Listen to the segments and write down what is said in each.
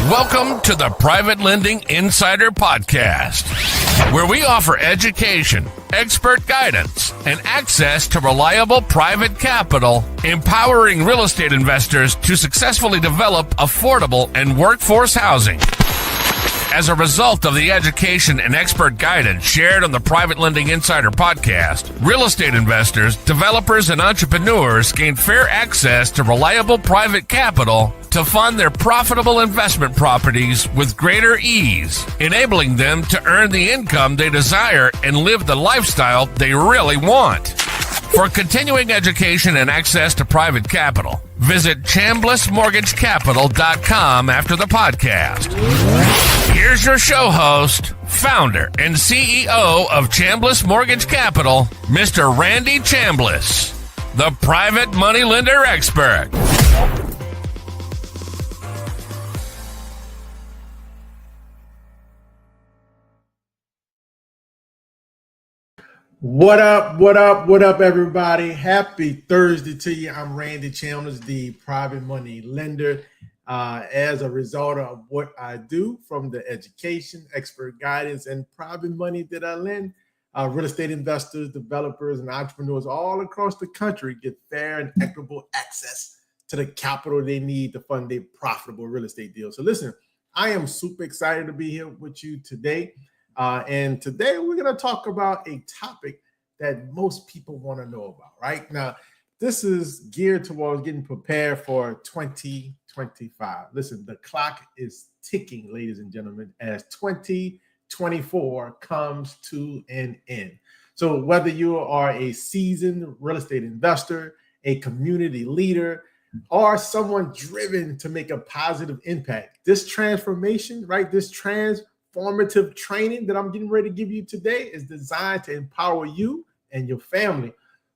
Welcome to the Private Lending Insider Podcast, where we offer education, expert guidance, and access to reliable private capital, empowering real estate investors to successfully develop affordable and workforce housing. As a result of the education and expert guidance shared on the Private Lending Insider Podcast, real estate investors, developers, and entrepreneurs gain fair access to reliable private capital to fund their profitable investment properties with greater ease, enabling them to earn the income they desire and live the lifestyle they really want. For continuing education and access to private capital, visit ChamblissMortgageCapital.com after the podcast. Here's your show host, founder, and CEO of Chambliss Mortgage Capital, Mr. Randy Chambliss, the private money lender expert. What up, everybody? Happy Thursday to you. I'm Randy Chambliss, the private money lender. As a result of what I do from the education, expert guidance, and private money that I lend, real estate investors, developers, and entrepreneurs all across the country get fair and equitable access to the capital they need to fund their profitable real estate deals. So listen, I am super excited to be here with you today. And today we're going to talk about a topic that most people want to know about, right? Now, this is geared towards getting prepared for 2025. Listen, the clock is ticking, ladies and gentlemen, as 2024 comes to an end. So whether you are a seasoned real estate investor, a community leader, or someone driven to make a positive impact, this transformation, right, this transformative training that I'm getting ready to give you today is designed to empower you and your family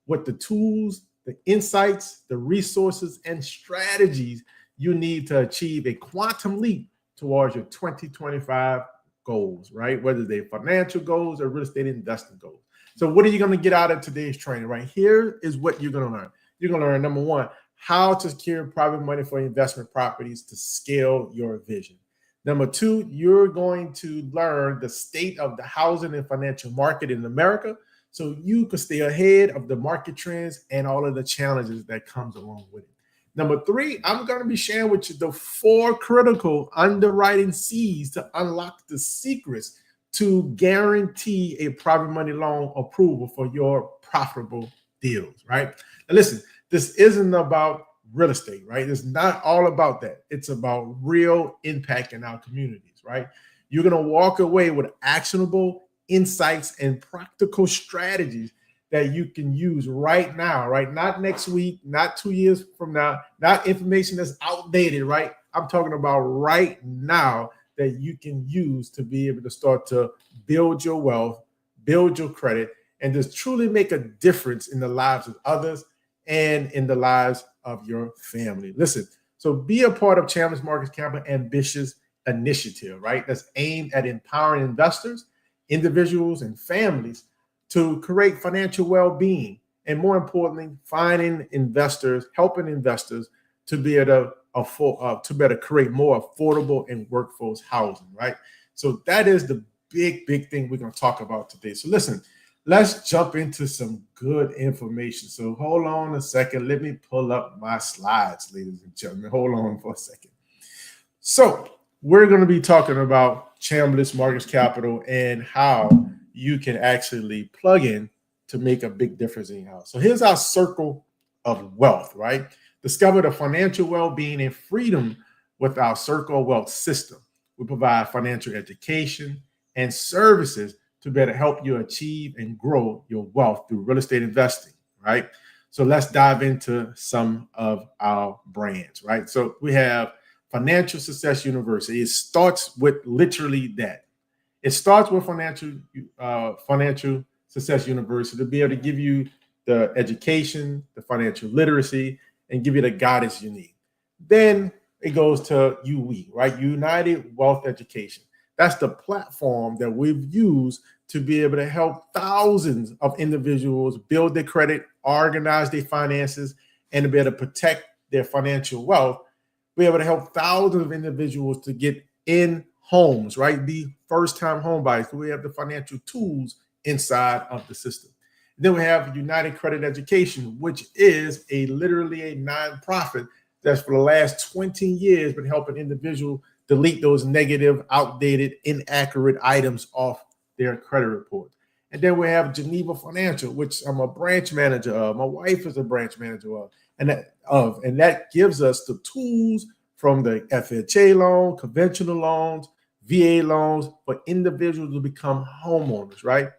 with the tools, the insights, the resources, and strategies you need to achieve a quantum leap towards your 2025 goals, right? Whether they're financial goals or real estate investing goals. So what are you going to get out of today's training, right? Here is what you're going to learn. You're going to learn, number one, how to secure private money for investment properties to scale your vision. Number two, you're going to learn the state of the housing and financial market in America so you can stay ahead of the market trends and all of the challenges that comes along with it. Number three, I'm going to be sharing with you the 4 critical underwriting C's to unlock the secrets to guarantee a private money loan approval for your profitable deals, right? Now listen, this isn't about real estate, right? It's not all about that. It's about real impact in our communities, right? You're going to walk away with actionable insights and practical strategies that you can use right now, right? Not next week, not 2 years from now, not information that's outdated, right? I'm talking about right now that you can use to be able to start to build your wealth, build your credit, and just truly make a difference in the lives of others and in the lives of your family. Listen, so be a part of Chambliss Mortgage Capital ambitious initiative, right? That's aimed at empowering investors, individuals, and families to create financial well-being, and more importantly, finding investors, helping investors to be able to better create more affordable and workforce housing, right? So that is the big thing we're going to talk about today. So listen, let's jump into some good information. So hold on a second. Let me pull up my slides, ladies and gentlemen. Hold on for a second. So we're going to be talking about Chambliss Mortgage Capital and how you can actually plug in to make a big difference in your house. So here's our circle of wealth, right? Discover the financial well-being and freedom with our circle of wealth system. We provide financial education and services to better help you achieve and grow your wealth through real estate investing, right? So let's dive into some of our brands, right? So we have Financial Success University. It starts with literally that. It starts with Financial Success University to be able to give you the education, the financial literacy, and give you the guidance you need. Then it goes to UE, right? United Wealth Education. That's the platform that we've used to be able to help thousands of individuals build their credit, organize their finances, and to be able to protect their financial wealth We're able to help thousands of individuals to get in homes, right? The first-time home buyers. So we have the financial tools inside of the system. Then we have United Credit Education, which is literally a nonprofit that's for the last 20 years been helping individuals delete those negative, outdated, inaccurate items off their credit report. And then we have Geneva Financial, which I'm a branch manager of. My wife is a branch manager of. And that gives us the tools from the FHA loan, conventional loans, VA loans for individuals to become homeowners, right?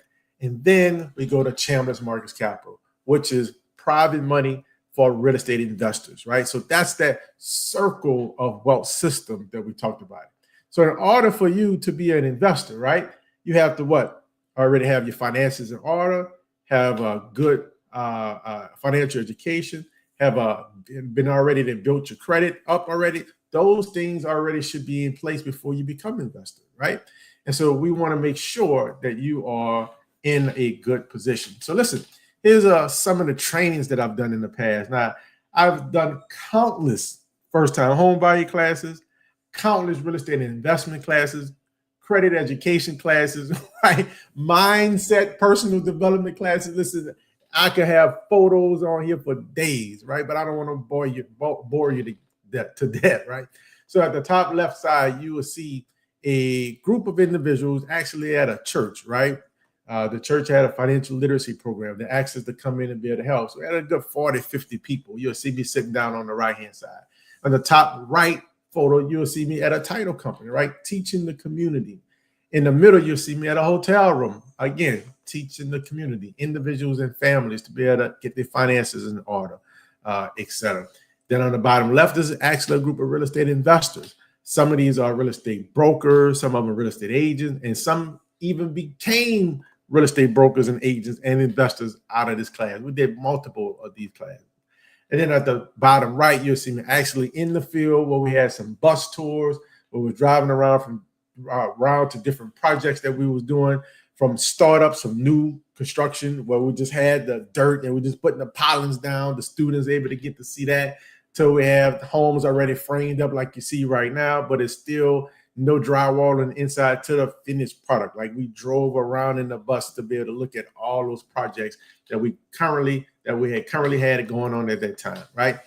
And then we go to Chambliss Mortgage Capital, which is private money for real estate investors, right? So that's that circle of wealth system that we talked about. So in order for you to be an investor, right, you have to what? Already have your finances in order, have a good financial education, have been already that built your credit up already. Those things already should be in place before you become an investor, right? And so we want to make sure that you are in a good position. So listen, here's some of the trainings that I've done in the past. Now, I've done countless first-time home buyer classes, countless real estate and investment classes, credit education classes, right? Mindset, personal development classes. Listen, I could have photos on here for days, right? But I don't want to bore you to death, right? So at the top left side, you will see a group of individuals actually at a church, right? The church had a financial literacy program that asked us to come in and be able to help. So we had a good 40, 50 people. You'll see me sitting down on the right-hand side. On the top right photo, you'll see me at a title company, right? Teaching the community. In the middle, you'll see me at a hotel room. Again, teaching the community, individuals and families to be able to get their finances in order, etc. Then on the bottom left is actually a group of real estate investors. Some of these are real estate brokers, some of them are real estate agents, and some even became real estate brokers and agents and investors out of this class. We did multiple of these classes. And then at the bottom right, you'll see me actually in the field where we had some bus tours, where we're driving around to different projects that we was doing, from startups, some new construction where we just had the dirt and we're just putting the pilings down. The students able to get to see that. So we have the homes already framed up like you see right now, but it's still no drywall on the inside to the finished product. Like we drove around in the bus to be able to look at all those projects that we currently had going on at that time, right?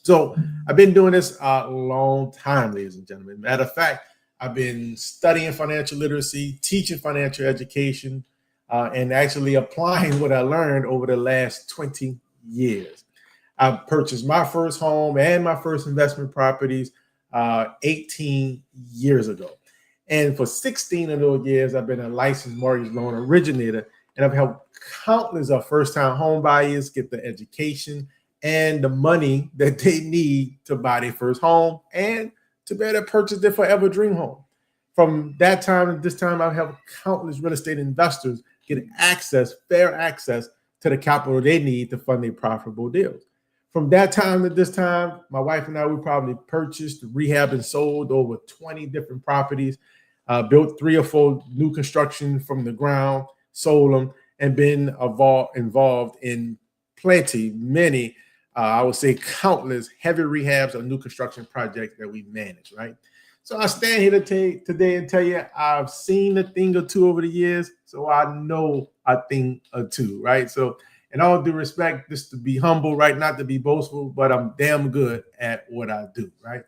So I've been doing this a long time, ladies and gentlemen. Matter of fact, I've been studying financial literacy, teaching financial education, and actually applying what I learned over the last 20 years. I purchased my first home and my first investment properties 18 years ago. And for 16 of those years, I've been a licensed mortgage loan originator, and I've helped countless of first-time home buyers get the education and the money that they need to buy their first home and to be able to purchase their forever dream home. From that time to this time, I've helped countless real estate investors get fair access to the capital they need to fund their profitable deals. From that time to this time, my wife and I, we probably purchased, rehab, and sold over 20 different properties, built 3 or 4 new construction from the ground, sold them, and been involved in many, I would say countless heavy rehabs or new construction projects that we manage, right? So I stand here today and tell you I've seen a thing or two over the years, so I know a thing or two, right? So in all due respect, just to be humble, right? Not to be boastful, but I'm damn good at what I do, right?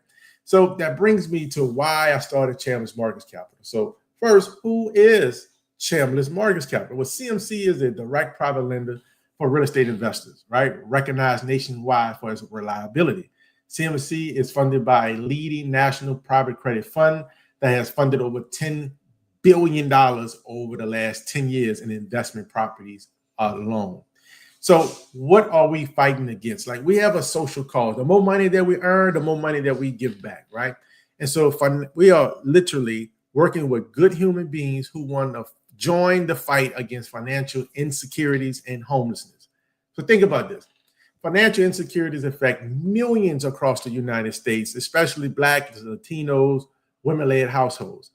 So that brings me to why I started Chambliss Mortgage Capital. So first, who is Chambliss Mortgage Capital? Well, CMC is a direct private lender for real estate investors, right? Recognized nationwide for its reliability. CMC is funded by a leading national private credit fund that has funded over $10 billion over the last 10 years in investment properties alone. So what are we fighting against? Like, we have a social cause. The more money that we earn, the more money that we give back, right? And so we are literally working with good human beings who want to join the fight against financial insecurities and homelessness. So think about this. Financial insecurities affect millions across the United States, especially Black, Latinos, women-led households.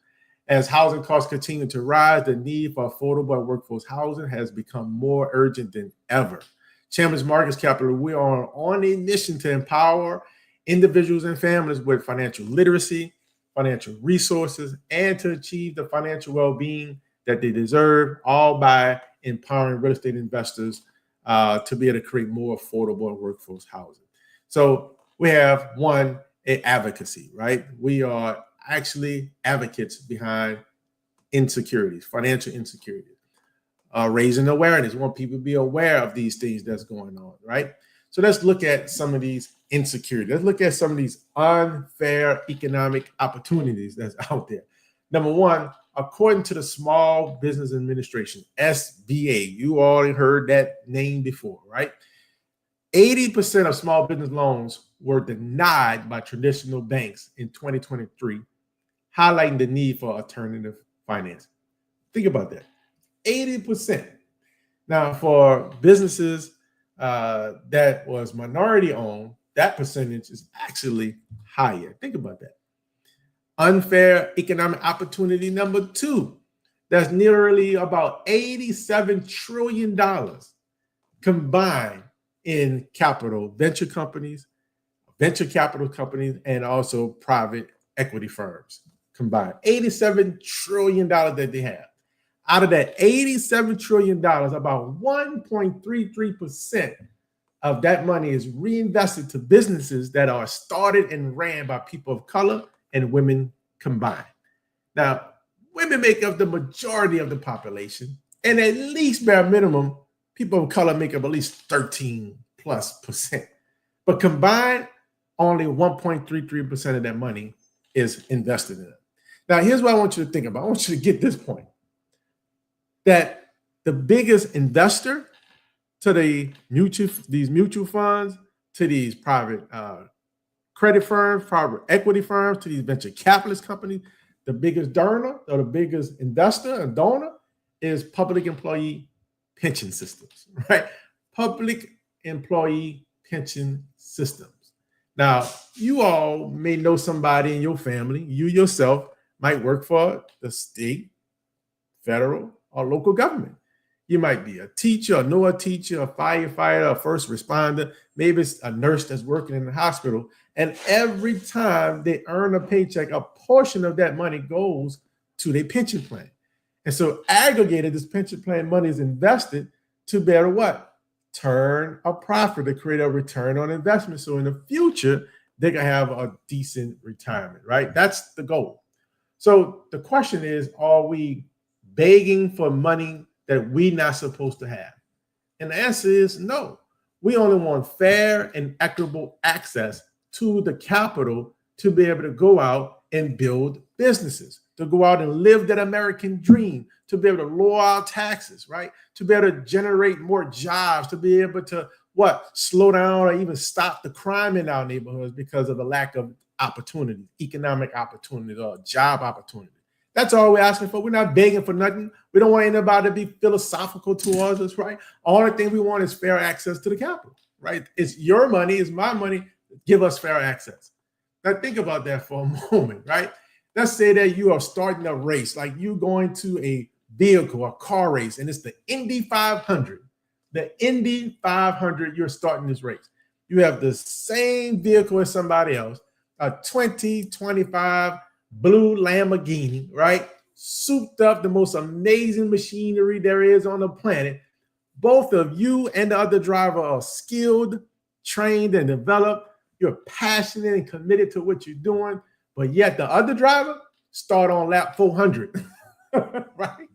As housing costs continue to rise, the need for affordable and workforce housing has become more urgent than ever. Chambliss Mortgage Capital, we are on a mission to empower individuals and families with financial literacy, financial resources, and to achieve the financial well-being that they deserve, all by empowering real estate investors to be able to create more affordable and workforce housing. So we have one, advocacy, right? We are actually advocates behind insecurities, financial insecurities, raising awareness. We want people to be aware of these things that's going on, right? So let's look at some of these insecurities. Let's look at some of these unfair economic opportunities that's out there. Number one, according to the Small Business Administration, SBA, you already heard that name before, right? 80% of small business loans were denied by traditional banks in 2023, highlighting the need for alternative financing. Think about that. 80%. Now, for businesses that was minority owned, that percentage is actually higher. Think about that. Unfair economic opportunity number two, that's nearly about $87 trillion combined in capital, venture capital companies, and also private equity firms combined. $87 trillion that they have. Out of that $87 trillion, about 1.33% of that money is reinvested to businesses that are started and ran by people of color and women combined. Now, women make up the majority of the population, and at least bare minimum, people of color make up at least 13+%. But combined, only 1.33% of that money is invested in it. Now, here's what I want you to think about. I want you to get this point, that the biggest investor to these mutual funds, to these private credit firms, private equity firms, to these venture capitalist companies, the biggest donor or the biggest investor and donor is public employee pension systems, right? Public employee pension systems. Now, you all may know somebody in your family, you yourself might work for the state, federal, or local government. You might be a teacher, or know a teacher, a firefighter, a first responder, maybe it's a nurse that's working in the hospital. And every time they earn a paycheck, a portion of that money goes to their pension plan. And so aggregated, this pension plan money is invested to better what? Turn a profit, to create a return on investment. So in the future, they can have a decent retirement, right? That's the goal. So the question is, are we begging for money that we're not supposed to have? And the answer is no. We only want fair and equitable access to the capital to be able to go out and build businesses, to go out and live that American dream, to be able to lower our taxes, right? To be able to generate more jobs, to be able to slow down or even stop the crime in our neighborhoods because of the lack of opportunity, economic opportunity, or job opportunity. That's all we're asking for. We're not begging for nothing. We don't want anybody to be philosophical towards us, right? All the thing we want is fair access to the capital, right? It's your money, it's my money. Give us fair access. Now think about that for a moment, right? Let's say that you are starting a race, like you going to a vehicle, a car race, and it's the Indy 500. The Indy 500, you're starting this race. You have the same vehicle as somebody else, a 2025 blue Lamborghini, right? Souped up, the most amazing machinery there is on the planet. Both of you and the other driver are skilled, trained, and developed. You're passionate and committed to what you're doing, but yet the other driver start on lap 400, right?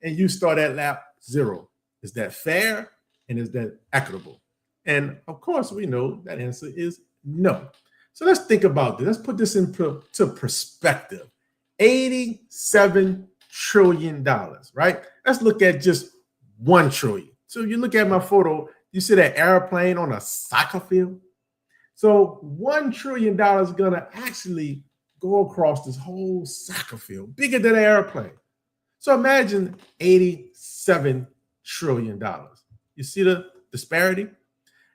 And you start at lap 0. Is that fair? And is that equitable? And of course, we know that answer is no. So let's think about this. Let's put this into perspective. $87 trillion, right? Let's look at just $1 trillion. So you look at my photo, you see that airplane on a soccer field. So $1 trillion is going to actually go across this whole soccer field, bigger than an airplane. So imagine $87 trillion. You see the disparity?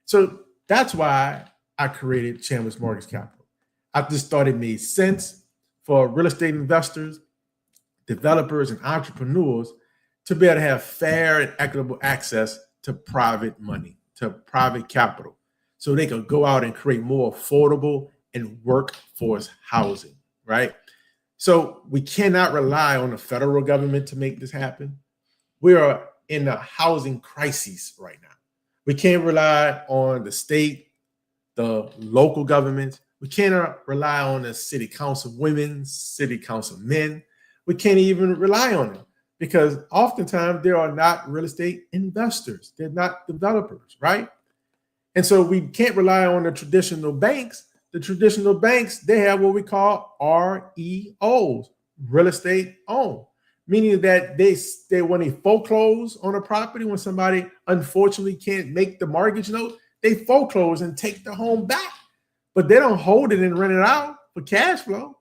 So that's why I created Chambliss Mortgage Capital. I just thought it made sense for real estate investors, developers, and entrepreneurs to be able to have fair and equitable access to private money, to private capital, so they could go out and create more affordable and workforce housing, right? So we cannot rely on the federal government to make this happen. We are in a housing crisis right now. We can't rely on the state, the local governments. We cannot rely on the city council women, city council men. We can't even rely on them because oftentimes they are not real estate investors. They're not developers, right? And so we can't rely on the traditional banks. The traditional banks, they have what we call REOs, real estate owned, meaning that they when they foreclose on a property, when somebody unfortunately can't make the mortgage note, they foreclose and take the home back, but they don't hold it and rent it out for cash flow.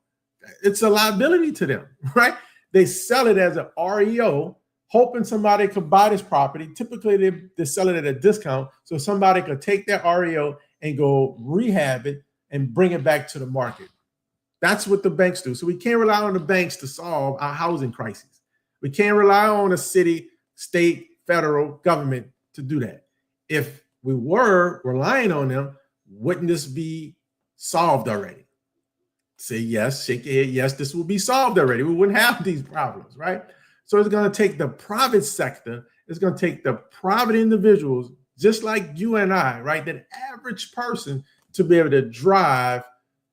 It's a liability to them, right? They sell it as an REO, hoping somebody could buy this property. Typically, they sell it at a discount so somebody could take their REO and go rehab it and bring it back to the market. That's what the banks do. So we can't rely on the banks to solve our housing crisis. We can't rely on the city, state, federal government to do that. If we were relying on them, wouldn't this be solved already? Say yes, shake your head. Yes, this will be solved already. We wouldn't have these problems, right? So it's going to take the private sector. It's going to take the private individuals, just like you and I, right? That average person to be able to drive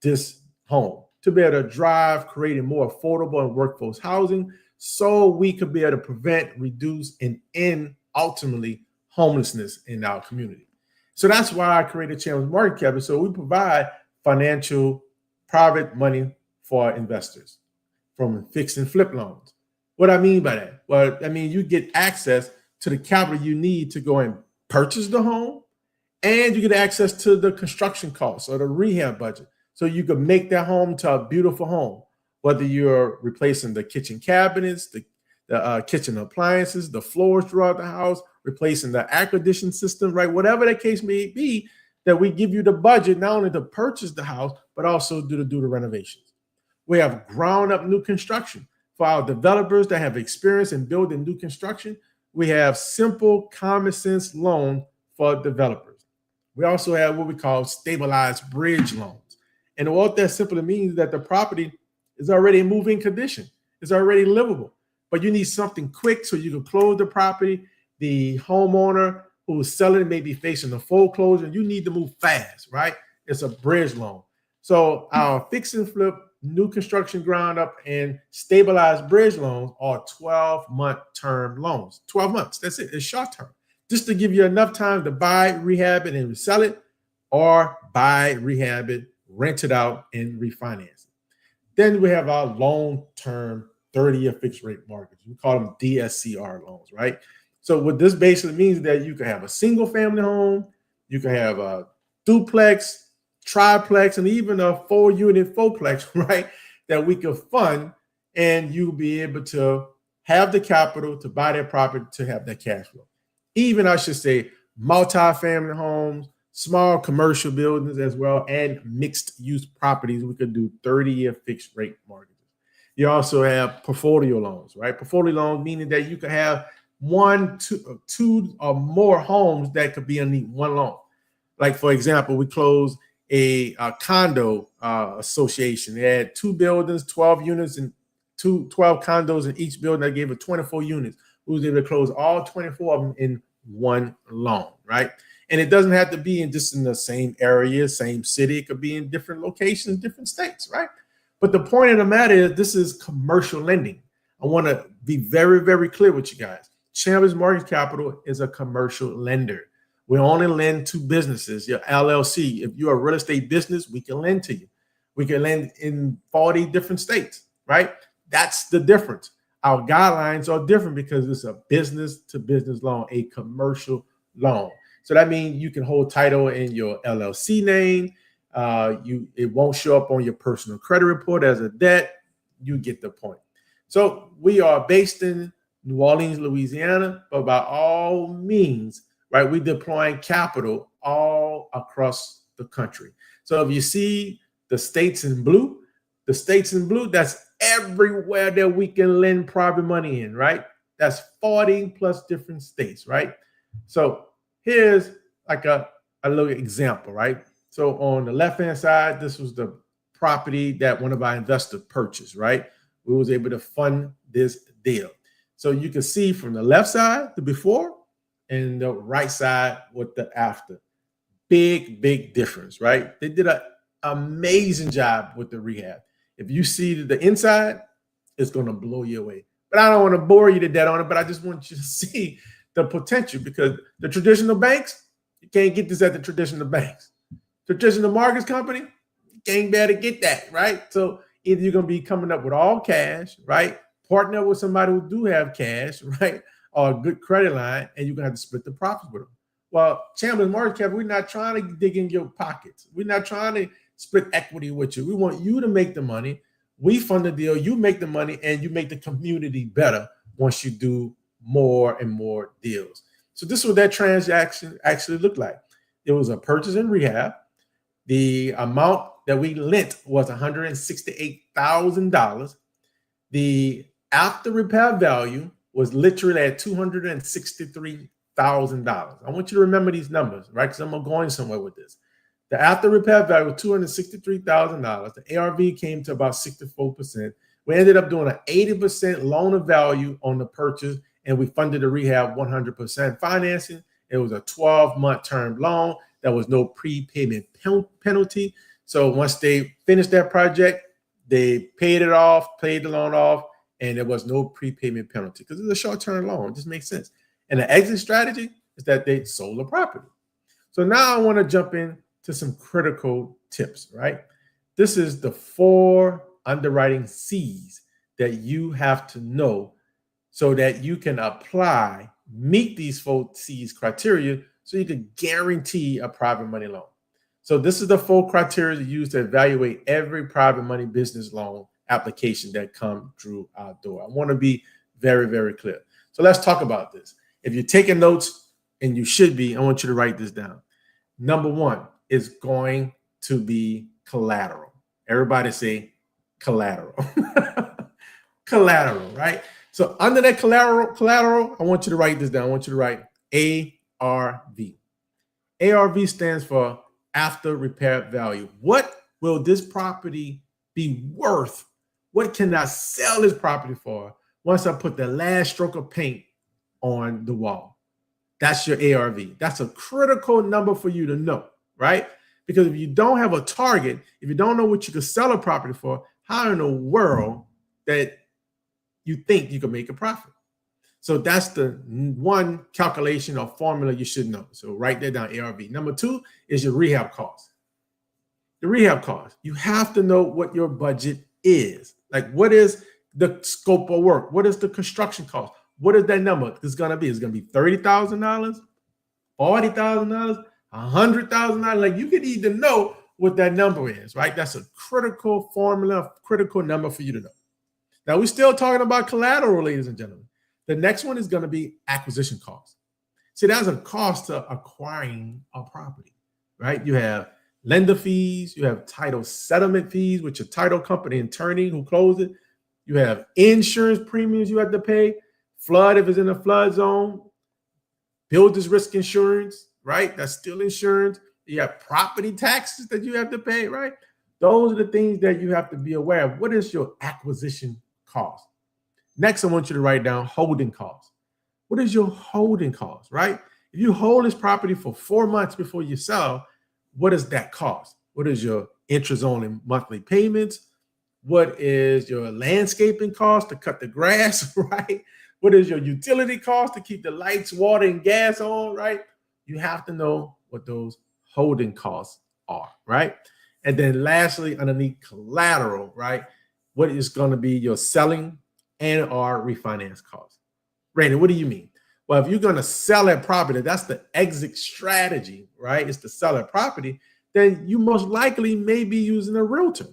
this home, to be able to drive creating more affordable and workforce housing so we could be able to prevent, reduce, and end ultimately homelessness in our community. So that's why I created Chambliss Mortgage Capital. So we provide financial private money for our investors from fix and flip loans. What I mean by that? Well, I mean, you get access to the capital you need to go and purchase the home, and you get access to the construction costs or the rehab budget. So you can make that home to a beautiful home, whether you're replacing the kitchen cabinets, the kitchen appliances, the floors throughout the house, replacing the air conditioning system, right? Whatever the case may be, that we give you the budget not only to purchase the house, but also do the renovations. We have ground up new construction. For our developers that have experience in building new construction, we have simple common sense loan for developers. We also have what we call stabilized bridge loans. And what that simply means is that the property is already in moving condition. It's already livable, but you need something quick so you can close the property. The homeowner who is selling may be facing a foreclosure. You need to move fast, right? It's a bridge loan. So our fix and flip, new construction ground up, and stabilized bridge loans are 12-month term loans. 12 months, that's it. It's short term. Just to give you enough time to buy, rehab it, and resell it, or buy, rehab it, rent it out, and refinance it. Then we have our long-term 30-year fixed rate mortgage. We call them DSCR loans, right? So what this basically means is that you can have a single family home, you can have a duplex, triplex, and even a 4-unit fourplex, right? That we can fund, and you'll be able to have the capital to buy that property to have that cash flow. Even, I should say, multi-family homes, small commercial buildings as well, and mixed use properties. We could do 30-year fixed rate mortgages. You also have portfolio loans, right? Portfolio loans meaning that you could have two or more homes that could be underneath one loan. Like, for example, we closed a condo association. They had 2 buildings, 12 units, and 12 condos in each building. That gave it 24 units. We was able to close all 24 of them in one loan, right? And it doesn't have to be in the same area, same city. It could be in different locations, different states, right? But the point of the matter is this is commercial lending. I want to be very, very clear with you guys. Chambliss Mortgage Capital is a commercial lender. We only lend to businesses, your LLC. If you're a real estate business, we can lend to you. We can lend in 40 different states, right? That's the difference. Our guidelines are different because it's a business-to-business loan, a commercial loan. So that means you can hold title in your LLC name. It won't show up on your personal credit report as a debt. You get the point. So we are based in New Orleans, Louisiana, but by all means, right, we're deploying capital all across the country. So if you see the states in blue, that's everywhere that we can lend private money in, right? That's 40 plus different states, right? So here's like a little example, right? So on the left-hand side, this was the property that one of our investors purchased, right? We was able to fund this deal. So you can see from the left side, the before, and the right side with the after. Big difference, right? They did an amazing job with the rehab. If you see the inside, it's going to blow you away. But I don't want to bore you to death on it, but I just want you to see the potential, because the traditional banks, you can't get this at the traditional banks. Traditional mortgage company, you can't bear to get that, right? So either you're going to be coming up with all cash, right? Partner with somebody who do have cash, right? Or a good credit line, and you're going to have to split the profits with them. Well, Chambliss Mortgage Capital, we're not trying to dig in your pockets. We're not trying to split equity with you. We want you to make the money. We fund the deal, you make the money, and you make the community better once you do more and more deals. So this is what that transaction actually looked like. It was a purchase and rehab. The amount that we lent was $168,000. The after repair value was literally at $263,000. I want you to remember these numbers, right? Because I'm going somewhere with this. The after repair value was $263,000. The ARV came to about 64%. We ended up doing an 80% loan of value on the purchase, and we funded the rehab 100% financing. It was a 12-month term loan. There was no prepayment penalty. So once they finished that project, they paid it off, paid the loan off, and there was no prepayment penalty because it's a short-term loan. It just makes sense. And the exit strategy is that they sold the property. So now I want to jump in to some critical tips, right? This is the 4 underwriting C's that you have to know so that you can apply, meet these 4 C's criteria so you can guarantee a private money loan. So this is the 4 criteria used to evaluate every private money business loan application that come through our door. I want to be very clear. So let's talk about this. If you're taking notes, and you should be, I want you to write this down. Number 1 is going to be collateral. Everybody say collateral. Collateral, right? So under that collateral, I want you to write this down. I want you to write ARV. ARV stands for after repair value. What will this property be worth? What can I sell this property for once I put the last stroke of paint on the wall? That's your ARV. That's a critical number for you to know, right? Because if you don't have a target, if you don't know what you could sell a property for, how in the world that you think you can make a profit? So that's the one calculation or formula you should know. So write that down, ARV. Number 2 is your rehab cost. The rehab cost. You have to know what your budget is. Like, what is the scope of work? What is the construction cost? What is that number? It's going to be $30,000, $40,000, $100,000. Like, you can either know what that number is, right? That's a critical formula, critical number for you to know. Now, we're still talking about collateral, ladies and gentlemen. The next one is going to be acquisition cost. See, that's a cost to acquiring a property, right? You have lender fees, you have title settlement fees with your title company and attorney who closed it. You have insurance premiums you have to pay, flood if it's in a flood zone, builder's risk insurance, right? That's still insurance. You have property taxes that you have to pay, right? Those are the things that you have to be aware of. What is your acquisition cost? Next, I want you to write down holding costs. What is your holding cost, right? If you hold this property for 4 months before you sell, what does that cost? What is your interest-only monthly payments? What is your landscaping cost to cut the grass, right? What is your utility cost to keep the lights, water, and gas on, right? You have to know what those holding costs are, right? And then lastly, underneath collateral, right? What is going to be your selling and or refinance costs? Randy, what do you mean? Well, if you're going to sell that property, that's the exit strategy, right? It's to sell that property, then you most likely may be using a realtor.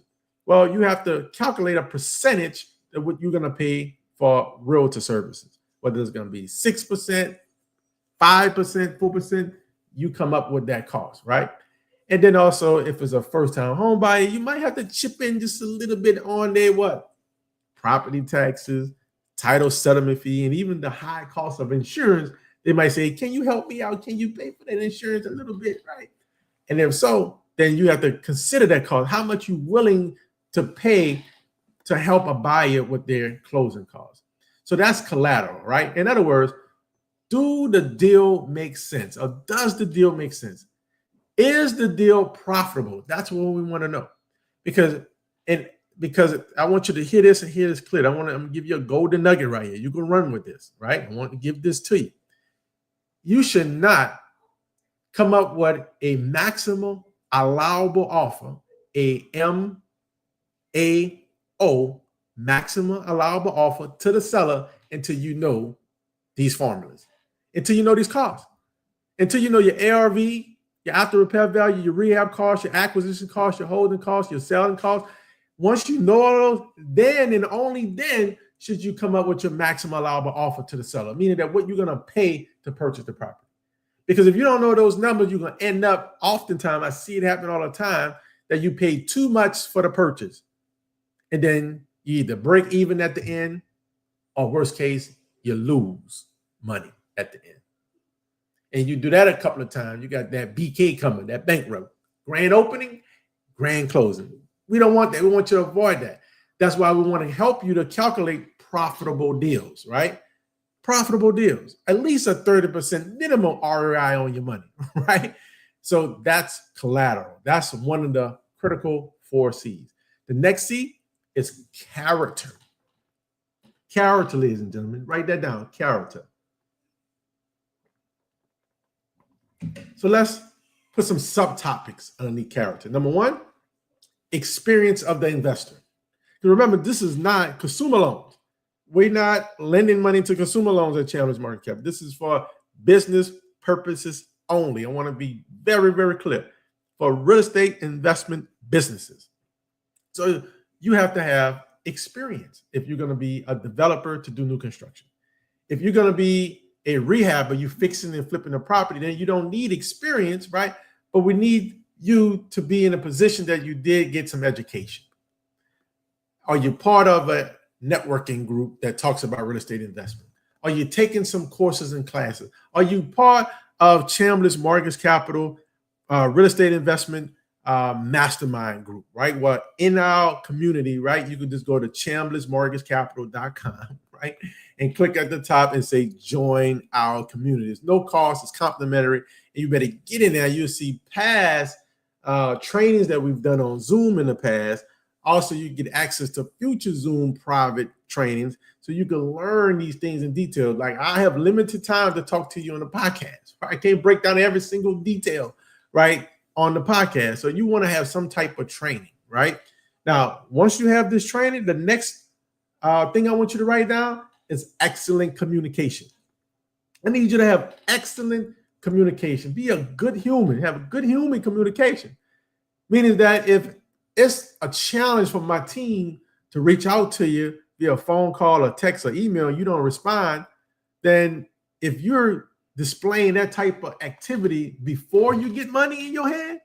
Well, you have to calculate a percentage of what you're going to pay for realtor services, whether it's going to be 6%, 5%, 4%, you come up with that cost, right? And then also, if it's a first-time home buyer, you might have to chip in just a little bit on their what? Property taxes, title settlement fee, and even the high cost of insurance. They might say, can you help me out? Can you pay for that insurance a little bit, right? And if so, then you have to consider that cost. How much you willing to pay to help a buyer with their closing costs. So that's collateral, right? In other words, do the deal make sense? Or does the deal make sense? Is the deal profitable? That's what we want to know. Because I want you to hear this and hear this clear. I'm going to give you a golden nugget right here. You can run with this, right? I want to give this to you. You should not come up with a maximum allowable offer, a MAO, maximum allowable offer to the seller until you know these formulas, until you know these costs, until you know your ARV, your after repair value, your rehab costs, your acquisition costs, your holding costs, your selling costs. Once you know all those, then and only then should you come up with your maximum allowable offer to the seller, meaning that what you're going to pay to purchase the property. Because if you don't know those numbers, you're going to end up, oftentimes, I see it happen all the time, that you pay too much for the purchase. And then you either break even at the end, or worst case, you lose money at the end. And you do that a couple of times, you got that BK coming, that bankrupt. Grand opening, grand closing. We don't want that. We want you to avoid that. That's why we want to help you to calculate profitable deals, right? Profitable deals, at least a 30% minimum ROI on your money, right? So that's collateral. That's one of the critical 4 C's. The next C is character. Character, ladies and gentlemen, write that down, character. So let's put some subtopics underneath character. Number 1, experience of the investor. Remember, this is not consumer loans. We're not lending money to consumer loans at Chambliss Mortgage Capital. This is for business purposes only. I want to be very, very clear. For real estate investment businesses. So you have to have experience if you're going to be a developer to do new construction. If you're going to be a rehabber, you fixing and flipping a property, then you don't need experience, right? But we need you to be in a position that you did get some education. Are you part of a networking group that talks about real estate investment? Are you taking some courses and classes? Are you part of Chambliss Mortgage Capital real estate investment mastermind group, right? Well, in our community, right, you can just go to chamblissmortgagecapital.com, right, and click at the top and say join our community. There's no cost, it's complimentary, and you better get in there. You'll see past trainings that we've done on Zoom in the past. Also, you get access to future Zoom private trainings so you can learn these things in detail. Like, I have limited time to talk to you on the podcast. I can't break down every single detail, right, on the podcast. So you want to have some type of training, right? Now, once you have this training, the next thing I want you to write down is excellent communication. I need you to have excellent communication. Be a good human. Have a good human communication. Meaning that if it's a challenge for my team to reach out to you via phone call or text or email, you don't respond, then if you're displaying that type of activity before you get money in your hand,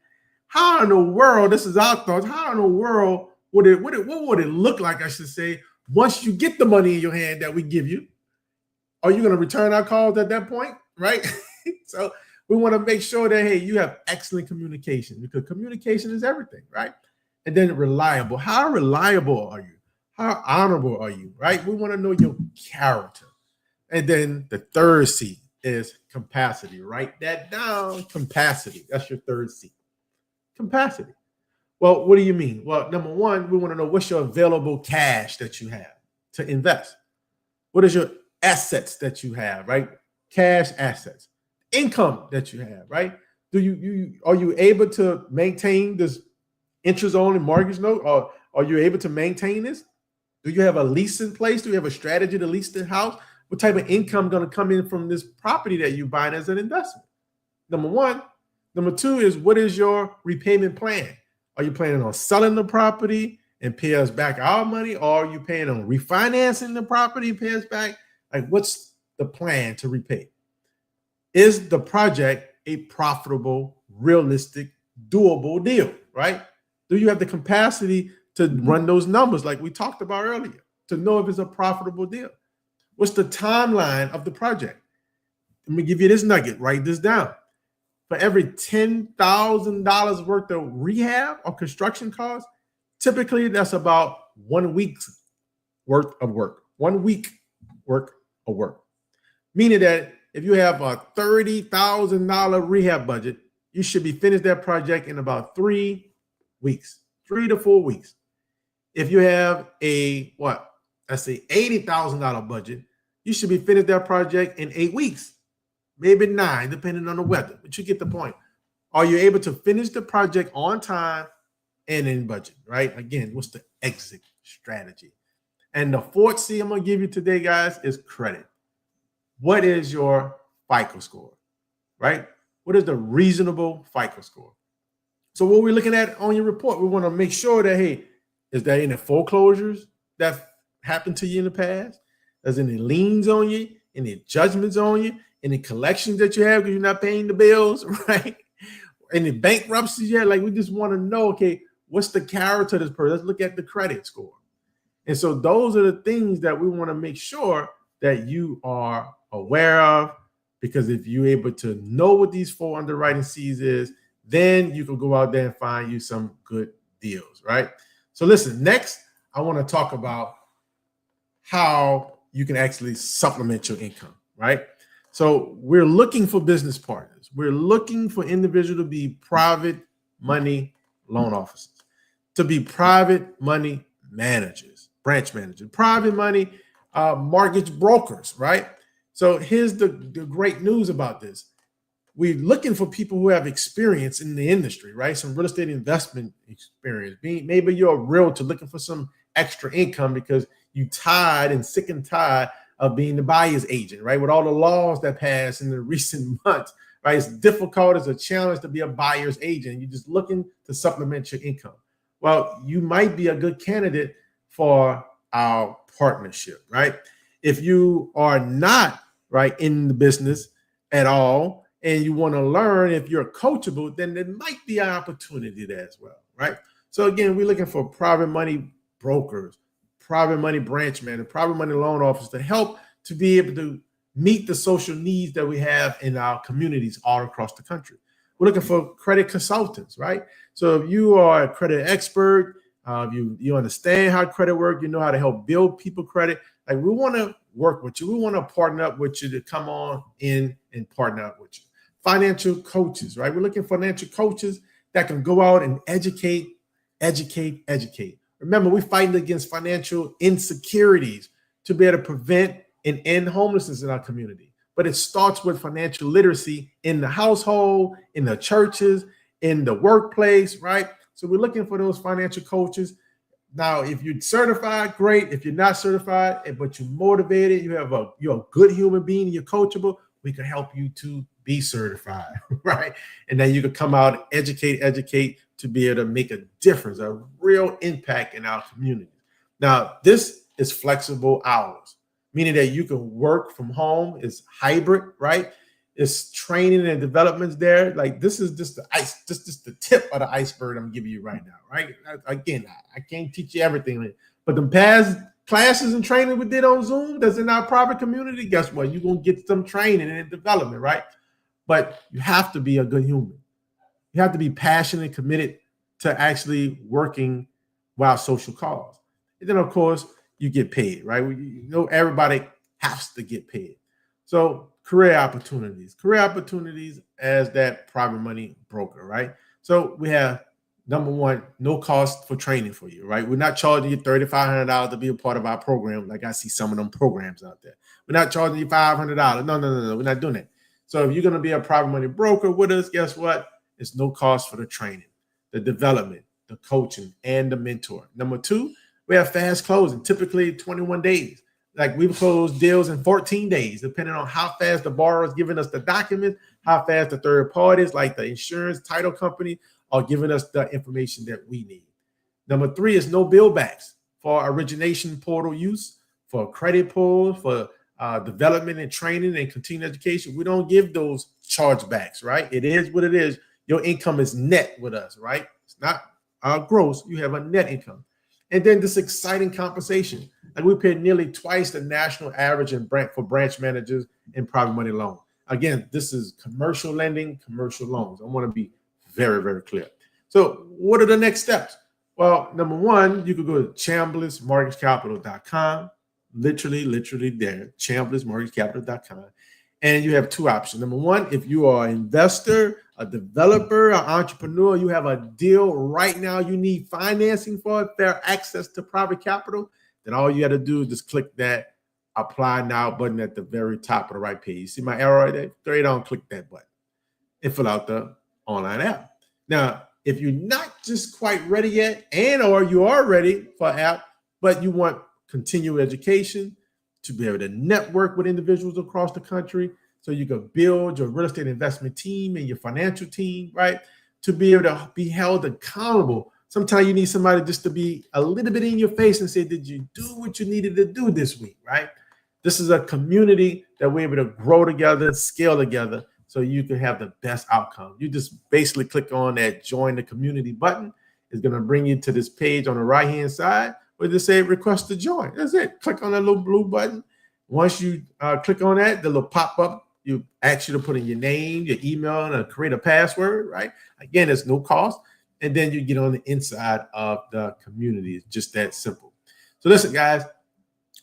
how in the world, this is our thoughts, how in the world what would it look like, I should say, once you get the money in your hand that we give you? Are you going to return our calls at that point, right? So we want to make sure that, hey, you have excellent communication, because communication is everything, right? And then reliable. How reliable are you? How honorable are you, right? We want to know your character. And then the third C is capacity. Write that down. Capacity. That's your third C. Capacity. Well, what do you mean? Well, number 1, we want to know what's your available cash that you have to invest. What is your assets that you have, right? Cash assets. Income that you have, right? Are you able to maintain this interest-only mortgage note, or are you able to maintain this? Do you have a lease in place? Do you have a strategy to lease the house? What type of income going to come in from this property that you're buying as an investment? Number 1. Number 2 is, what is your repayment plan? Are you planning on selling the property and pay us back our money, or are you planning on refinancing the property and pay us back? Like, what's the plan to repay? Is the project a profitable, realistic, doable deal, right? Do you have the capacity to run those numbers like we talked about earlier, to know if it's a profitable deal? What's the timeline of the project? Let me give you this nugget. Write this down. for every $10,000 worth of rehab or construction costs, typically that's about 1 week's worth of work. 1 week worth of work. Meaning that if you have a $30,000 rehab budget, you should be finished that project in about 3 weeks, 3 to 4 weeks. If you have a $80,000 budget, you should be finished that project in 8 weeks, maybe 9, depending on the weather. But you get the point. Are you able to finish the project on time and in budget, right? Again, what's the exit strategy? And the fourth C I'm going to give you today, guys, is credit. What is your FICO score, right? What is the reasonable FICO score? So what we're looking at on your report, we want to make sure that, hey, is there any foreclosures that happened to you in the past? Is any liens on you? Any judgments on you? Any collections that you have because you're not paying the bills, right? Any bankruptcies yet? Like, we just want to know, okay, what's the character of this person? Let's look at the credit score. And so those are the things that we want to make sure that you are aware of, because if you're able to know what these 4 underwriting C's is, then you can go out there and find you some good deals, right? So listen, next, I want to talk about how you can actually supplement your income, right? So we're looking for business partners. We're looking for individuals to be private money loan officers, to be private money managers, branch managers, private money mortgage brokers, right? So here's the great news about this. We're looking for people who have experience in the industry, right? Some real estate investment experience. Maybe you're a realtor looking for some extra income because you sick and tired of being the buyer's agent, right? With all the laws that passed in the recent months, right? It's difficult, it's a challenge to be a buyer's agent. You're just looking to supplement your income. Well, you might be a good candidate for our partnership, right? If you are not right in the business at all, and you want to learn, if you're coachable, then there might be an opportunity there as well, right? So again, we're looking for private money brokers, private money branch managers, private money loan officers to help to be able to meet the social needs that we have in our communities all across the country. We're looking for credit consultants, right? So if you are a credit expert, you understand how credit works, you know how to help build people credit, like, we want to work with you. We want to partner up with you to come on in and partner up with you. Financial coaches, right? We're looking for financial coaches that can go out and educate. Remember, we're fighting against financial insecurities to be able to prevent and end homelessness in our community. But it starts with financial literacy in the household, in the churches, in the workplace, right? So we're looking for those financial coaches. Now, if you're certified, great. If you're not certified, but you're motivated, you're a good human being, you're coachable, we can help you to be certified, right? And then you can come out, educate to be able to make a difference, a real impact in our community. Now, this is flexible hours, meaning that you can work from home. It's hybrid, right? It's training and developments there. Like, this is just the tip of the iceberg I'm giving you right now, right? Again, I can't teach you everything, but the past classes and training we did on Zoom that's in our private community, guess what? You're going to get some training and development, right? But you have to be a good human. You have to be passionate and committed to actually working while social cause. And then, of course, you get paid, right? You know, everybody has to get paid. So career opportunities as that private money broker, right? So we have, number one, no cost for training for you, right? We're not charging you $3,500 to be a part of our program. Like, I see some of them programs out there. We're not charging you $500. No. We're not doing that. So if you're going to be a private money broker with us, guess what? It's no cost for the training, the development, the coaching, and the mentor. Number two, we have fast closing, typically 21 days. Like, we've closed deals in 14 days, depending on how fast the borrower is giving us the document, how fast the third parties, like the insurance title company, are giving us the information that we need. Number three is no bill backs for origination portal use, for credit pulls, for development and training and continuing education. We don't give those chargebacks, right? It is what it is. Your income is net with us, right? It's not gross. You have a net income. And then this exciting compensation. Like, we pay nearly twice the national average for branch managers in private money loan. Again, this is commercial lending, commercial loans. I want to be very, very clear. So what are the next steps? Well, number one, you could go to chamblissmortgagecapital.com, literally there, chamblissmortgagecapital.com. And you have two options. Number one, if you are an investor, a developer, an entrepreneur, you have a deal right now, you need financing for it, fair access to private capital, then all you got to do is just click that apply now button at the very top of the right page. You see my arrow right there? Straight on, click that button and fill out the online app. Now, if you're not just quite ready yet, or you are ready for an app, but you want continued education to be able to network with individuals across the country so you can build your real estate investment team and your financial team, right? To be able to be held accountable. Sometimes you need somebody just to be a little bit in your face and say, did you do what you needed to do this week, right? This is a community that we're able to grow together, scale together, so you can have the best outcome. You just basically click on that join the community button. It's going to bring you to this page on the right-hand side where they say request to join. That's it. Click on that little blue button. Once you click on that, the little pop-up, you ask you to put in your name, your email, and create a password, right? Again, it's no cost. And then you get on the inside of the community. It's just that simple. So listen, guys,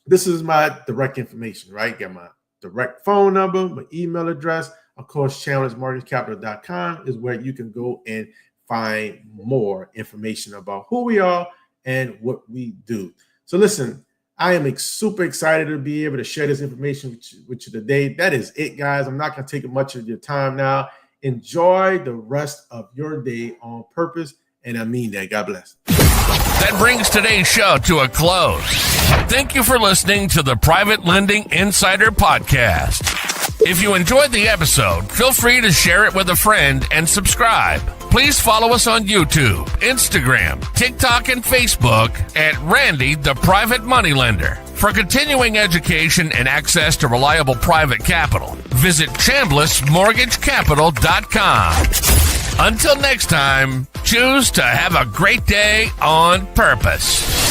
this is my direct information, right? Get my direct phone number, my email address. Of course, chamblissmortgagecapital.com is where you can go and find more information about who we are and what we do. So listen, I am super excited to be able to share this information with you today. That is it, guys. I'm not going to take much of your time now. Enjoy the rest of your day on purpose, and I mean that. God bless. That brings today's show to a close. Thank you for listening to the Private Lending Insider Podcast. If you enjoyed the episode, feel free to share it with a friend and subscribe. Please follow us on YouTube, Instagram, TikTok, and Facebook at Randy the Private Money Lender. For continuing education and access to reliable private capital, visit ChamblissMortgageCapital.com. Until next time, choose to have a great day on purpose.